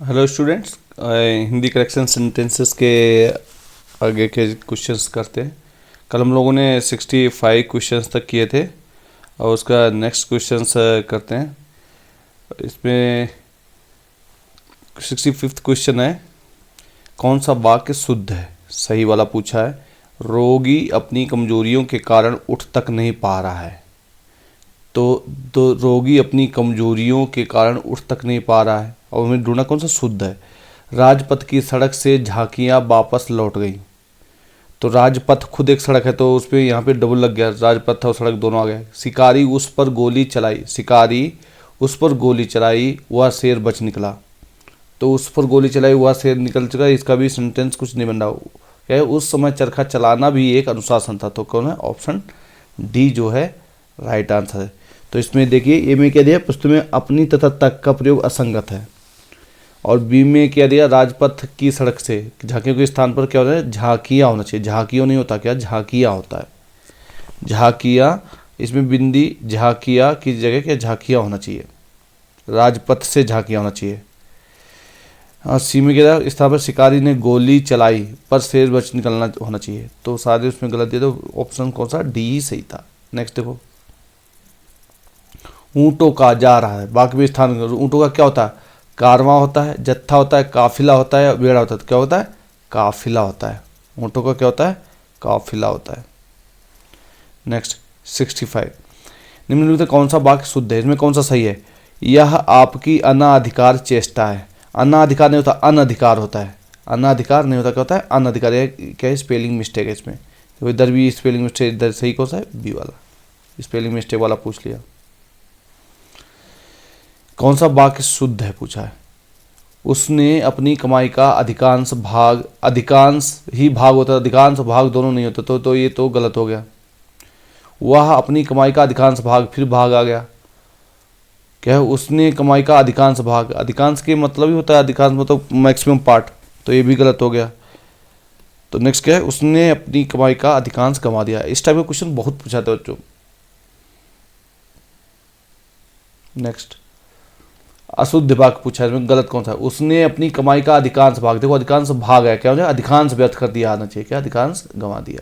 Hello students, Hindi correction sentences के आगे के क्वेश्चंस करते हैं। कल हम लोगों ने 65 क्वेश्चंस तक किए थे और उसका नेक्स्ट क्वेश्चंस करते हैं। इसमें 65th क्वेश्चन है, कौन सा वाक्य शुद्ध है? सही वाला पूछा है। रोगी अपनी कमजोरियों के कारण उठ तक नहीं पा रहा है। तो रोगी अपनी कमजोरियों के कारण उठ तक नहीं पा रहा है और हमें ढूंढना कौन सा शुद्ध है। राजपथ की सड़क से झांकियां वापस लौट गई। तो राजपथ खुद एक सड़क है, तो उस पर यहाँ पे डबल लग गया, राजपथ और सड़क दोनों आ गए। शिकारी उस पर गोली चलाई, शिकारी उस पर गोली चलाई, वह शेर बच निकला। तो उस पर गोली चलाई वह शेर निकल चुका, इसका भी सेंटेंस कुछ नहीं बन रहा। क्या है, उस समय चरखा चलाना भी एक अनुशासन था। तो कौन है? ऑप्शन डी जो है राइट आंसर है। तो इसमें देखिए, ए में क्या दिया, पुस्तक में अपनी तथा तक का प्रयोग असंगत है। और बी में क्या दिया, राजपथ की सड़क से, झांकियों के स्थान पर क्या होना है? झांकियाँ होना चाहिए। झांकियों नहीं होता, क्या झांकियाँ होता है। झांकियाँ, इसमें बिंदी झांकियाँ की जगह क्या झांकियाँ होना चाहिए। राजपथ से झांकियाँ होना चाहिए। हाँ, सी में क्या था, स्थान पर शिकारी ने गोली चलाई पर शेर बच निकलना होना चाहिए। तो सारे उसमें गलत दिया, तो ऑप्शन कौन सा? डी ही सही था। नेक्स्ट देखो, ऊँटों का जा रहा है, बाकी भी स्थान। ऊँटों का क्या होता है? कारवां होता है, जत्था होता है, काफिला होता है, बेड़ा होता है। तो क्या होता है? काफिला होता है। ऊँटों का क्या होता है? काफिला होता है। नेक्स्ट 65, निम्नलिखित में कौन सा वाक्य शुद्ध है? इसमें कौन सा सही है? यह आपकी अनाधिकार चेष्टा है। अनाधिकार नहीं होता, अनधिकार होता है। अनाधिकार नहीं होता, क्या होता है? अनधिकार। क्या है? स्पेलिंग मिस्टेक है इसमें। तो इधर भी स्पेलिंग मिस्टेक, इधर सही कौन सा है? बी वाला। स्पेलिंग मिस्टेक वाला पूछ लिया। कौन सा वाक्य शुद्ध है पूछा है। उसने अपनी कमाई का अधिकांश भाग, अधिकांश ही भाग होता है, अधिकांश भाग दोनों नहीं होते। तो ये तो गलत हो गया। वह अपनी कमाई का अधिकांश भाग, फिर भाग आ गया। क्या है? उसने कमाई का अधिकांश भाग, अधिकांश के मतलब ही होता है अधिकांश, मतलब मैक्सिमम पार्ट। तो ये भी गलत हो गया। तो नेक्स्ट क्या है? उसने अपनी कमाई का अधिकांश गंवा दिया। इस टाइप का क्वेश्चन बहुत पूछा था बच्चों। नेक्स्ट, अशुद्ध वाक्य पूछा है, इसमें गलत कौन सा है? उसने अपनी कमाई का अधिकांश भाग, देखो अधिकांश भाग है, क्या हो जाए? अधिकांश व्यर्थ कर दिया आना चाहिए, क्या? अधिकांश गंवा दिया।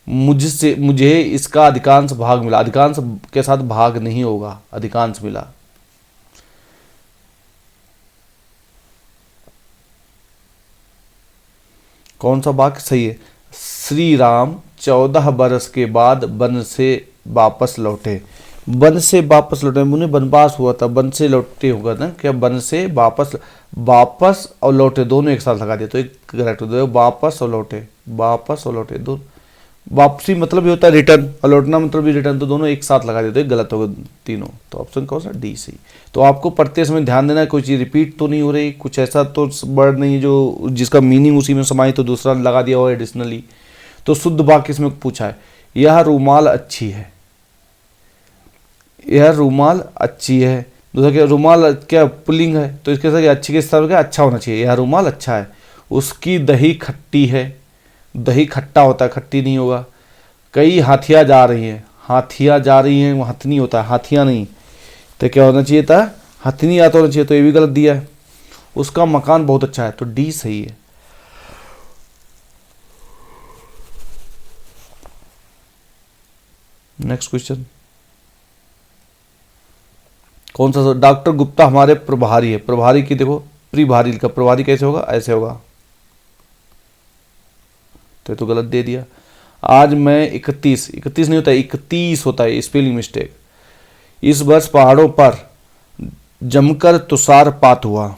मुझसे, मुझे इसका अधिकांश भाग मिला, अधिकांश के साथ भाग नहीं होगा, अधिकांश मिला। कौन सा वाक्य सही है? श्री राम 14 बरस के बाद वन से वापस लौटे। वन से वापस लौटे, उन्हें वनवास हुआ था, वन से लौटे होगा ना, क्या? वन से वापस, वापस और लौटे दोनों एक साथ लगा दिया तो एक करेक्ट हो जाएगा। वापस और लौटे, वापस और लौटे, दो। वापसी मतलब ये होता है रिटर्न, और लौटना मतलब भी रिटर्न, तो दोनों एक साथ लगा दिए तो एक गलत होगा तीनों। तो ऑप्शन कौन सा? डी सही। तो आपको पढ़ते समय ध्यान देना है, कोई चीज़ रिपीट तो नहीं हो रही, कुछ ऐसा तो वर्ड नहीं जो जिसका मीनिंग उसी में समाई तो दूसरा लगा दिया हो एडिशनली। तो शुद्ध वाक्य इसमें पूछा है, यह रूमाल अच्छी है। यह रूमाल अच्छी है। दूसरा क्या? रूमाल क्या पुल्लिंग है, तो इसके साथ अच्छी के साथ क्या? अच्छा होना चाहिए। यह रूमाल अच्छा है। उसकी दही खट्टी है। दही खट्टा होता है, खट्टी नहीं होगा। कई हाथियाँ जा रही हैं, हाथियाँ जा रही हैं, वो हथनी होता है, हाथियाँ नहीं। तो क्या होना चाहिए था? हथनी आता होना चाहिए, तो ये भी गलत दिया है। उसका मकान बहुत अच्छा है, तो डी सही है। नेक्स्ट क्वेश्चन, कौन सा? डॉक्टर गुप्ता हमारे प्रभारी है। प्रभारी की देखो, प्रभारी का प्रभारी कैसे होगा? ऐसे होगा, तो ये तो गलत दे दिया। आज मैं 31, 31 नहीं होता है, 31 होता है, स्पेलिंग मिस्टेक। इस वर्ष पहाड़ों पर जमकर तुषारपात हुआ।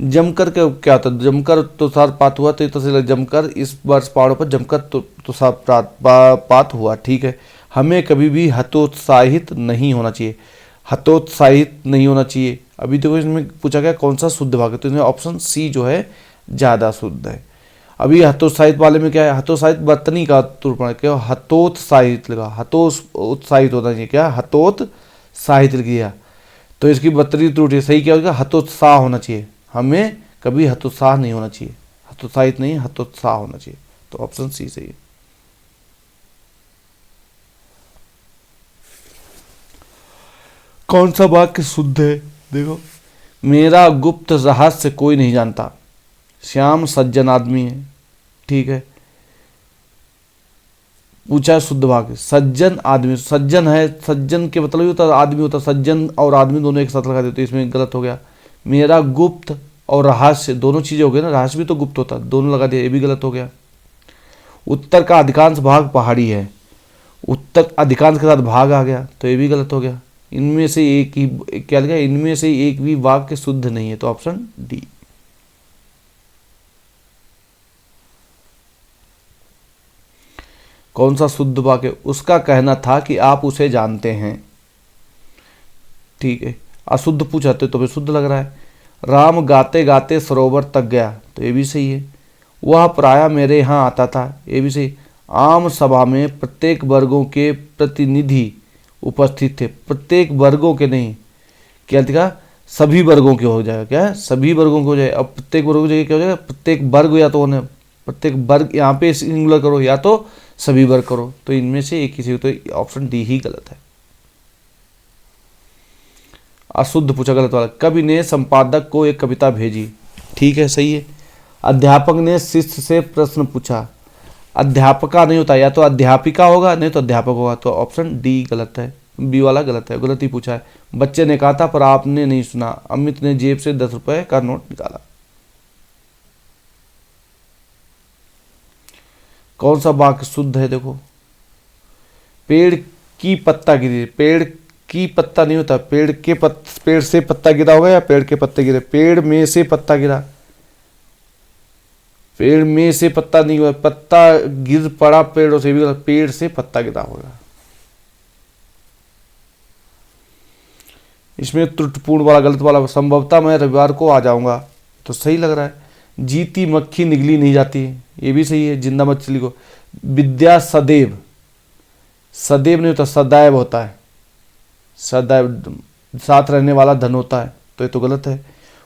जमकर क्या होता है? जमकर तुषारपात हुआ, तो ये तो सही लगा। जमकर इस वर्ष पहाड़ों पर जमकर तुषारपात हुआ, ठीक है। हमें कभी भी हतोत्साहित नहीं होना चाहिए। हतोत्साहित नहीं होना चाहिए। अभी देखो इसमें पूछा गया कौन सा शुद्ध भाग है, तो इसमें ऑप्शन सी जो है ज़्यादा शुद्ध है। अभी हतोत्साहित वाले में क्या है? हतोत्साहित बर्तनी का तुरपण, क्या? हतोत्साहित लगा, हतोत्साहित होना चाहिए, क्या? हतोत्साहित लिख दिया, तो इसकी बर्तनी त्रुटि। सही क्या होगा? हतोत्साह होना चाहिए। हमें कभी हतोत्साह नहीं होना चाहिए, हतोत्साहित नहीं, हतोत्साह होना चाहिए। तो ऑप्शन सी सही है। कौन सा वाक्य शुद्ध है? देखो, मेरा गुप्त रहस्य कोई नहीं जानता। श्याम सज्जन आदमी है, ठीक है। पूछा है शुद्ध वाक्य, सज्जन आदमी, सज्जन है, सज्जन के मतलब ही होता है आदमी होता है, सज्जन और आदमी दोनों एक साथ लगा देते, इसमें गलत हो गया। मेरा गुप्त और रहस्य दोनों चीजें हो गई ना, रहस्य भी तो गुप्त होता है, दोनों लगा दिया, ये भी गलत हो गया। उत्तर का अधिकांश भाग पहाड़ी है, उत्तर अधिकांश के साथ भाग आ गया, तो ये भी गलत हो गया। इनमें से एक ही क्या लिखा, इनमें से एक भी वाक्य शुद्ध नहीं है, तो ऑप्शन डी। कौन सा शुद्ध वाक्य? उसका कहना था कि आप उसे जानते हैं, ठीक है। अशुद्ध पूछाते तो फिर शुद्ध लग रहा है। राम गाते गाते सरोवर तक गया, तो ये भी सही है। वह प्रायः मेरे यहाँ आता था, ये भी सही। आम सभा में प्रत्येक वर्गों के प्रतिनिधि उपस्थित थे, प्रत्येक वर्गों के नहीं, क्या लिखा, सभी वर्गों के हो जाएगा, क्या है, सभी वर्गों के हो जाएगा। अब प्रत्येक वर्गों की जगह क्या हो जाएगा, प्रत्येक वर्ग, या तो उन्हें प्रत्येक वर्ग यहाँ पे सिंगुलर करो, या तो सभी वर्ग करो, तो इनमें से एक किसी, तो ऑप्शन डी ही गलत है। अशुद्ध पूछा गलत वाला। कवि ने संपादक को एक कविता भेजी, ठीक है, सही है। अध्यापक ने शिष्य से प्रश्न पूछा, अध्यापका नहीं होता, या तो अध्यापिका होगा, नहीं तो अध्यापक होगा, तो ऑप्शन डी गलत है, बी वाला गलत है, गलत ही पूछा है। बच्चे ने कहा था पर आपने नहीं सुना। अमित ने जेब से 10 रुपए का नोट निकाला। कौन सा वाक्य शुद्ध है? देखो, पेड़ की पत्ता गिरी, पेड़ की पत्ता नहीं होता, पेड़ से पत्ता गिरा होगा, या पेड़ के पत्ते गिरे, पेड़ में से पत्ता गिरा, पेड़ में से पत्ता नहीं हुआ, पत्ता गिर पड़ा पेड़ों से, भी गलत, पेड़ से पत्ता गिरा होगा। इसमें त्रुटिपूर्ण वाला गलत वाला, संभवतः मैं रविवार को आ जाऊंगा, तो सही लग रहा है। जीती मक्खी निगली नहीं जाती, ये भी सही है। जिंदा मछली को, विद्या सदैव, सदैव नहीं होता, सदैव होता है, सदैव साथ रहने वाला धन होता है, तो ये तो गलत है।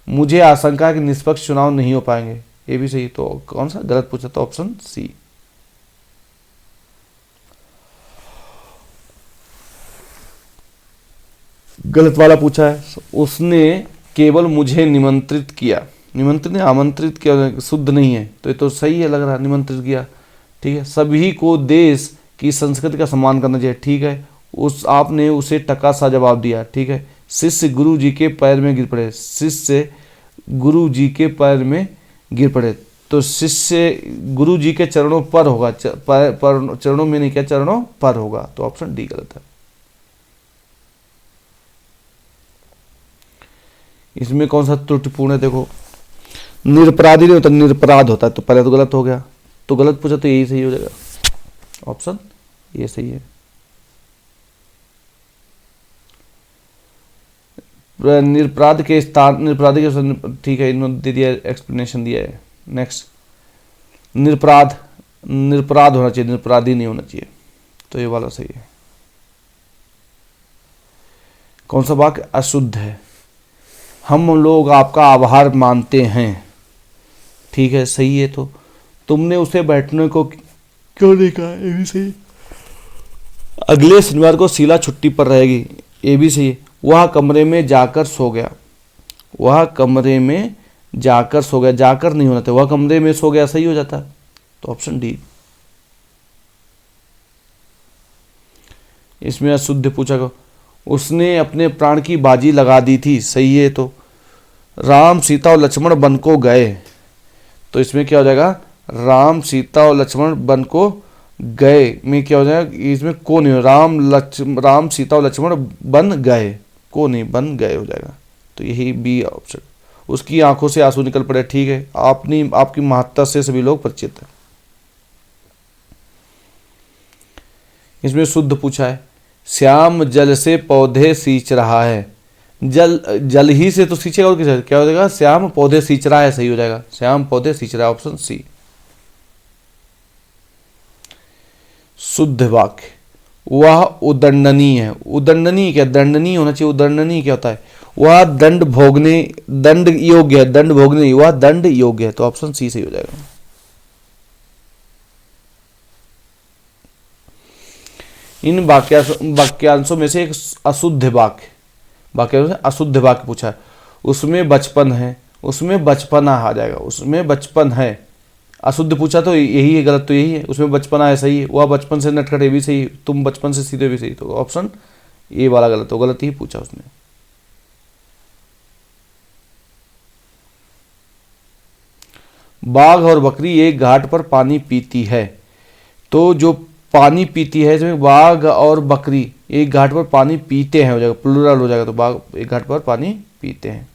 मुझे आशंका है कि निष्पक्ष चुनाव नहीं हो पाएंगे, ये भी सही। तो कौन सा गलत पूछा? तो ऑप्शन सी। गलत वाला पूछा है, उसने केवल मुझे निमंत्रित किया, निमंत्रित नहीं आमंत्रित किया, शुद्ध नहीं है, तो ये तो सही है लग रहा है, निमंत्रित किया, ठीक है। सभी को देश की संस्कृति का सम्मान करना चाहिए, ठीक है। आपने उसे टका सा जवाब दिया, ठीक है। शिष्य गुरु जी के पैर में गिर पड़े, शिष्य गुरु जी के पैर में गिर पड़े, तो शिष्य गुरु जी के चरणों पर होगा, चरणों में नहीं, क्या चरणों पर होगा, तो ऑप्शन डी गलत है। इसमें कौन सा त्रुटिपूर्ण है? देखो, निरपराधी नहीं होता, निरपराध होता है, तो पहले तो गलत हो गया, तो गलत पूछा, तो यही सही हो जाएगा, ऑप्शन ये सही है। निरपराध के स्थान, निरपराधी के, ठीक है, इन्होंने दे दिया, एक्सप्लेनेशन दिया है। नेक्स्ट, निरपराध, निरपराध होना चाहिए, निरपराधी नहीं होना चाहिए, तो ये वाला सही है। कौन सा वाक्य अशुद्ध है? हम लोग आपका आभार मानते हैं, ठीक है, सही है। तो तुमने उसे बैठने को क्यों नहीं कहा, ये भी सही। अगले शनिवार को शीला छुट्टी पर रहेगी, ये भी सही है। वह कमरे में जाकर सो गया, वह कमरे में जाकर सो गया, जाकर नहीं होना था, वह कमरे में सो गया, सही हो जाता, तो ऑप्शन डी। इसमें अशुद्ध पूछा गया, उसने अपने प्राण की बाजी लगा दी थी, सही है। तो राम सीता और लक्ष्मण वन को गए, तो इसमें क्या हो जाएगा, राम सीता और लक्ष्मण वन को गए में क्या हो जाएगा, इसमें को नहीं, राम सीता और लक्ष्मण वन गए, को नहीं, बन गए हो जाएगा, तो यही बी ऑप्शन। उसकी आंखों से आंसू निकल पड़े, ठीक है, आपकी महत्ता से सभी लोग परिचित हैं। इसमें शुद्ध पूछा है, श्याम जल से पौधे सींच रहा है, जल ही से तो सींचेगा, और किसे, क्या हो जाएगा, श्याम पौधे सींच रहा है, सही हो जाएगा, श्याम पौधे सींच रहा है, ऑप्शन सी। शुद्ध वाक्य, वह उदंडनीय है, उदंडनीय क्या, दंडनीय होना चाहिए, उदंडनीय क्या होता है, वह दंड भोगने, दंड योग्य है, दंड भोगने, वह दंड योग्य है, तो ऑप्शन सी सही हो जाएगा। इन वाक्यांशों में से एक अशुद्ध वाक्य वाक्य अशुद्ध वाक्य पूछा है, उसमें बचपन है, उसमें बचपना आ जाएगा, उसमें बचपन है। अशुद्ध पूछा तो यही है, गलत तो यही है, उसमें बचपना है सही है, वह बचपन से नटखट ये भी सही है, तुम बचपन से सीधे भी सही, तो ऑप्शन ए वाला गलत, तो गलत ही पूछा उसने। बाघ और बकरी एक घाट पर पानी पीती है, तो जो पानी पीती है इसमें बाघ और बकरी एक घाट पर पानी पीते हैं हो जाएगा, प्लूरल हो जाएगा, तो बाघ एक घाट पर पानी पीते हैं।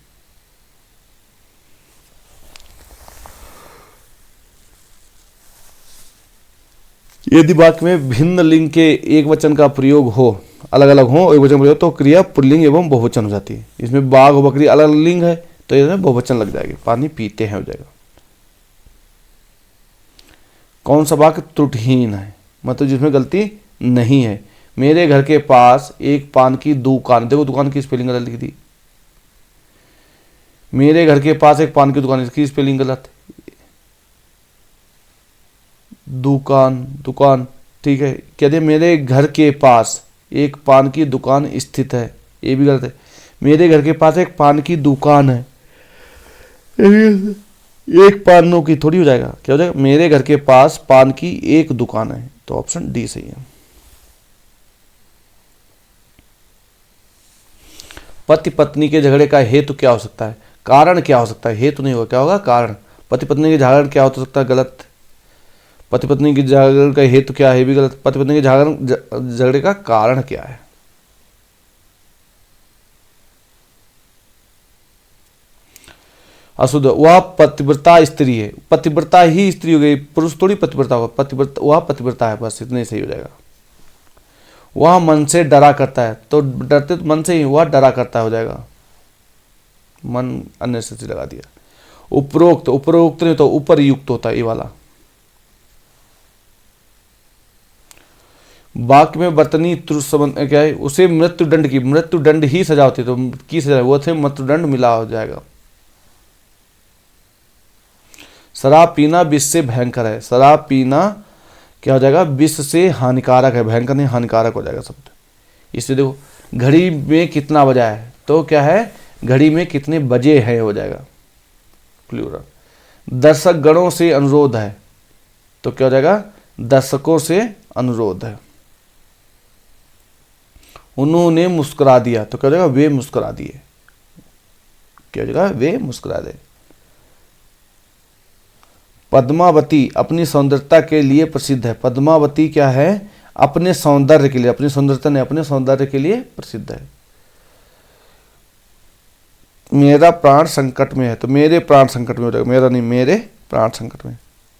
यदि वाक्य में भिन्न लिंग के एक वचन का प्रयोग हो, अलग अलग हो एक वचन प्रयोग, तो क्रिया पुल्लिंग एवं बहुवचन हो जाती है। इसमें बाघ और बकरी अलग अलग लिंग है तो इसमें बहुवचन लग जाएगी, पानी पीते हैं हो जाएगा। कौन सा वाक्य त्रुटिहीन है, मतलब जिसमें गलती नहीं है। मेरे घर के पास एक पान की दुकान, देखो दुकान की स्पेलिंग गलत लिखी थी, मेरे घर के पास एक पान की दुकान, इसकी स्पेलिंग गलत, दुकान दुकान ठीक है। कहते हैं मेरे घर के पास एक पान की दुकान स्थित है, ये भी गलत है। मेरे घर के पास एक पान की दुकान है, एक पानों की थोड़ी हो जाएगा, क्या हो जाएगा, मेरे घर के पास पान की एक दुकान है, तो ऑप्शन डी सही है। पति पत्नी के झगड़े का हेतु क्या हो सकता है, कारण क्या हो सकता है, हेतु नहीं होगा, क्या होगा, कारण। पति पत्नी के झगड़े क्या हो सकता है, गलत। पति पत्नी के झगड़े का हेतु क्या है, भी गलत। पति पत्नी के झगड़े का कारण क्या है। अशुद्ध, वह पतिव्रता स्त्री है, पतिव्रता ही स्त्री हो गई, पुरुष थोड़ी पतिव्रता होगा, पतिव्रता वह पतिव्रता है, बस इतने सही हो जाएगा। वह मन से डरा करता है, तो डरते तो मन से ही, वह डरा करता हो जाएगा, मन अन्य से लगा दिया। उपरोक्त, उपरोक्त नहीं तो ऊपर युक्त होता है ये वाला। वाक्य में वर्तनी संबंध क्या है, उसे मृत्युदंड की, मृत्युदंड ही सजा होती है, तो की सजा वो थे मृत्युदंड मिला हो जाएगा। शराब पीना विष से भयंकर है, शराब पीना क्या हो जाएगा, विष से हानिकारक है, भयंकर नहीं हानिकारक हो जाएगा शब्द। इससे देखो घड़ी में कितना बजा है, तो क्या है, घड़ी में कितने बजे हैं हो जाएगा, प्लूरल। दर्शक गणों से अनुरोध है, तो क्या हो जाएगा, दर्शकों से अनुरोध है। उन्होंने मुस्कुरा दिया, तो क्या हो जाएगा, वे मुस्कुरा दिए, क्या हो जाएगा, वे मुस्कुरा दे। पद्मावती अपनी सौंदर्यता के लिए प्रसिद्ध है, पद्मावती क्या है, अपने सौंदर्य के लिए, अपनी सौंदर्यता ने अपने सौंदर्य के लिए प्रसिद्ध है। मेरा प्राण संकट में है, तो मेरे प्राण संकट में हो जाएगा, मेरा नहीं, मेरे प्राण संकट में।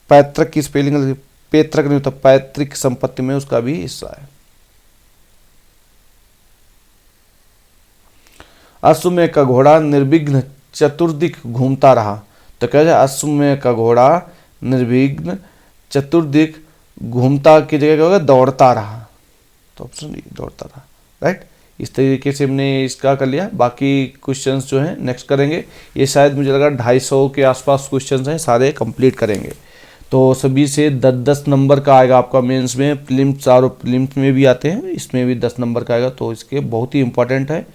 पैतृक की स्पेलिंग, पैतृक नहीं होता, पैतृक संपत्ति में उसका भी हिस्सा है। अश्वमेध का घोड़ा निर्विघ्न चतुर्दिक घूमता रहा, तो क्या है, अश्वमेध का घोड़ा निर्विघ्न चतुर्दिक घूमता की जगह क्या होगा, दौड़ता रहा, तो ऑप्शन डी दौड़ता रहा, राइट। इस तरीके से हमने इसका कर लिया। बाकी क्वेश्चंस जो हैं नेक्स्ट करेंगे, ये शायद मुझे लगा 250 के आसपास क्वेश्चंस हैं, सारे कंप्लीट करेंगे। तो सभी से 10-10 नंबर का आएगा आपका मेंस में, प्रीलिम्स, चारों प्रीलिम्स में भी आते हैं, इसमें भी 10 नंबर का आएगा, तो इसके बहुत ही इंपॉर्टेंट है।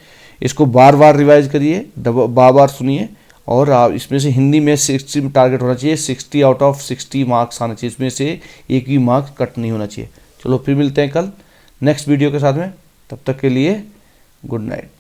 इसको बार बार रिवाइज करिए, बार बार सुनिए, और आप इसमें से हिंदी में 60 टारगेट होना चाहिए, 60 आउट ऑफ 60 मार्क्स आना चाहिए, इसमें से एक भी मार्क्स कट नहीं होना चाहिए। चलो फिर मिलते हैं कल नेक्स्ट वीडियो के साथ में, तब तक के लिए गुड नाइट।